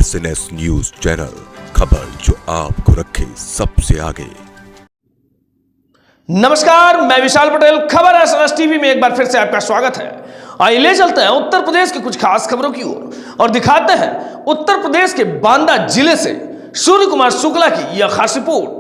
SNS news channel, खबर जो आपको रखे सबसे आगे। नमस्कार, मैं विशाल पटेल। खबर SNS टीवी में एक बार फिर से आपका स्वागत है। आइए ले चलते हैं उत्तर प्रदेश की कुछ खास खबरों की ओर और दिखाते हैं उत्तर प्रदेश के बांदा जिले से सूर्य कुमार शुक्ला की यह खास रिपोर्ट।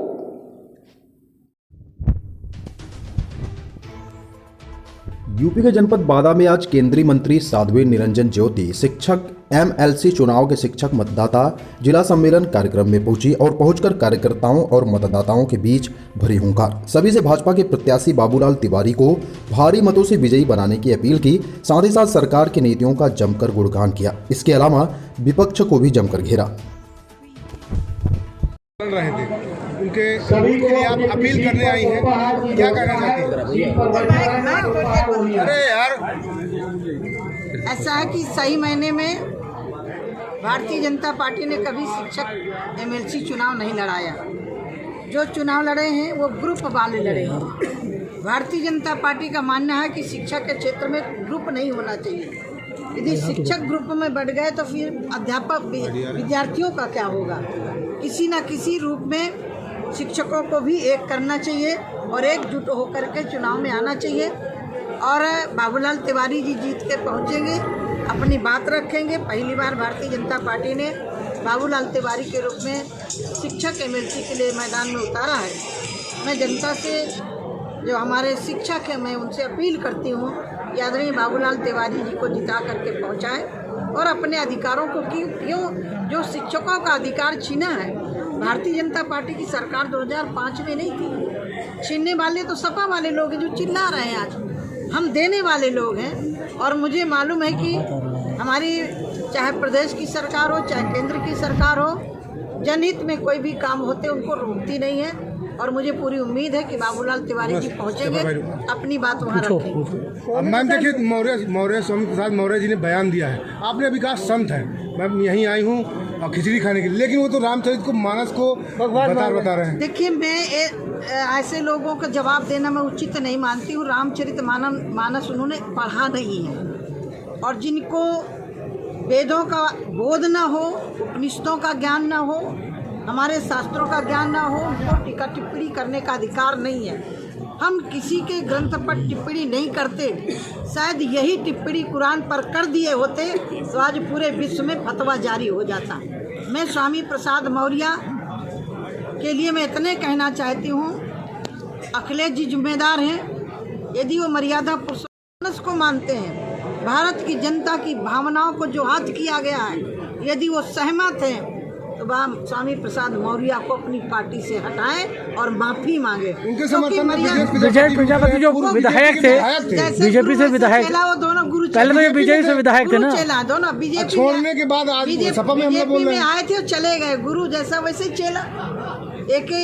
यूपी के जनपद बांदा में आज केंद्रीय मंत्री साध्वी निरंजन ज्योति शिक्षक MLC चुनाव के शिक्षक मतदाता जिला सम्मेलन कार्यक्रम में पहुंची और पहुंचकर कार्यकर्ताओं और मतदाताओं के बीच भरी हुंकार। सभी से भाजपा के प्रत्याशी बाबूलाल तिवारी को भारी मतों से विजयी बनाने की अपील की। साथ ही साथ सरकार की नीतियों का जमकर गुणगान किया। इसके अलावा विपक्ष को भी जमकर घेरा। रहे थे उनके सबूत के लिए आप अपील करने आई हैं, क्या कहना चाहती हैं? अरे यार, ऐसा है कि सही महीने में भारतीय जनता पार्टी ने कभी शिक्षक MLC चुनाव नहीं लड़ाया। जो चुनाव लड़े हैं वो ग्रुप वाले लड़े हैं। भारतीय जनता पार्टी का मानना है कि शिक्षा के क्षेत्र में ग्रुप नहीं होना चाहिए। यदि शिक्षक ग्रुप में बढ़ गए तो फिर अध्यापक विद्यार्थियों का क्या होगा। किसी न किसी रूप में शिक्षकों को भी एक करना चाहिए और एकजुट होकर के चुनाव में आना चाहिए। और बाबूलाल तिवारी जी जीत के पहुंचेंगे, अपनी बात रखेंगे। पहली बार भारतीय जनता पार्टी ने बाबूलाल तिवारी के रूप में शिक्षक MLC के लिए मैदान में उतारा है। मैं जनता से, जो हमारे शिक्षक हैं, मैं उनसे अपील करती हूँ कि आदरणीय बाबूलाल तिवारी जी को जिता करके पहुँचाएँ और अपने अधिकारों को क्यों जो शिक्षकों का अधिकार छीना है। भारतीय जनता पार्टी की सरकार 2005 में नहीं थी। छीनने वाले तो सपा वाले लोग हैं जो चिल्ला रहे हैं। आज हम देने वाले लोग हैं और मुझे मालूम है कि हमारी चाहे प्रदेश की सरकार हो चाहे केंद्र की सरकार हो, जनहित में कोई भी काम होते उनको रोकती नहीं है। और मुझे पूरी उम्मीद है कि बाबूलाल तिवारी जी पहुंचेंगे, अपनी बात वहाँ रखेंगे। मैम देखिए, मौर्य स्वामी प्रसाद मौर्य जी ने बयान दिया है, आपने अभी कहा संत है, मैं यहीं आई हूँ और खिचड़ी खाने के लिए, लेकिन वो तो रामचरित को मानस को बता रहे हैं। देखिए, मैं ऐसे लोगों का जवाब देना मैं उचित नहीं मानती हूँ। रामचरित मानस उन्होंने पढ़ा नहीं है और जिनको वेदों का बोध न हो, उपनिषदों का ज्ञान न हो, हमारे शास्त्रों का ज्ञान ना हो, उनको टीका टिप्पणी करने का अधिकार नहीं है। हम किसी के ग्रंथ पर टिप्पणी नहीं करते। शायद यही टिप्पणी कुरान पर कर दिए होते तो आज पूरे विश्व में फतवा जारी हो जाता। मैं स्वामी प्रसाद मौर्य के लिए मैं इतने कहना चाहती हूँ, अखिलेश जी जिम्मेदार हैं। यदि वो मर्यादा पुरुषों को मानते हैं, भारत की जनता की भावनाओं को जो हत्या किया गया है, यदि वो सहमत हैं तो स्वामी प्रसाद मौर्य को अपनी पार्टी से हटाएं और माफी मांगे। उनके समर्थन में विजय प्रजापति जो विधायक थे, बीजेपी से विधायक, वो दोनों गुरु पहले तो ये बीजेपी से विधायक थे ना, चेला दोनों बीजेपी छोड़ने के बाद आज सपा में बीजेपी में आए थे और चले गए। गुरु जैसा वैसे ही चेला, एक ही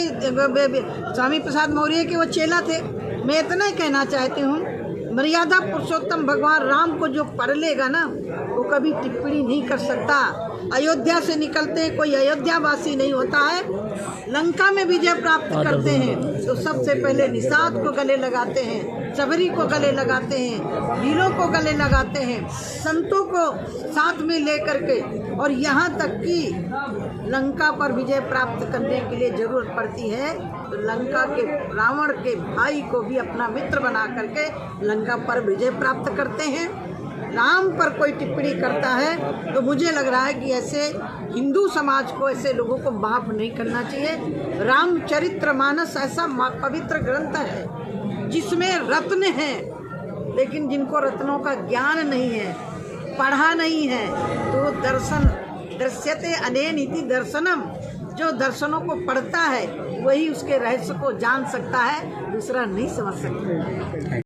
स्वामी प्रसाद मौर्य के वो चेला थे। मैं इतना ही कहना चाहती हूँ, मर्यादा पुरुषोत्तम भगवान राम को जो पढ़ लेगा ना, वो कभी टिप्पणी नहीं कर सकता। अयोध्या से निकलते कोई अयोध्यावासी नहीं होता है। लंका में विजय प्राप्त करते हैं तो सबसे पहले निषाद को गले लगाते हैं, सबरी को गले लगाते हैं, भीलों को गले लगाते हैं, संतों को साथ में लेकर के। और यहाँ तक कि लंका पर विजय प्राप्त करने के लिए जरूरत पड़ती है तो लंका के रावण के भाई को भी अपना मित्र बना करके लंका पर विजय प्राप्त करते हैं। राम पर कोई टिप्पणी करता है तो मुझे लग रहा है कि ऐसे हिंदू समाज को, ऐसे लोगों को माफ नहीं करना चाहिए। रामचरितमानस ऐसा पवित्र ग्रंथ है जिसमें रत्न है, लेकिन जिनको रत्नों का ज्ञान नहीं है, पढ़ा नहीं है, तो दर्शन दृश्यते अनेन इति दर्शनम, जो दर्शनों को पढ़ता है वही उसके रहस्य को जान सकता है, दूसरा नहीं समझ सकता।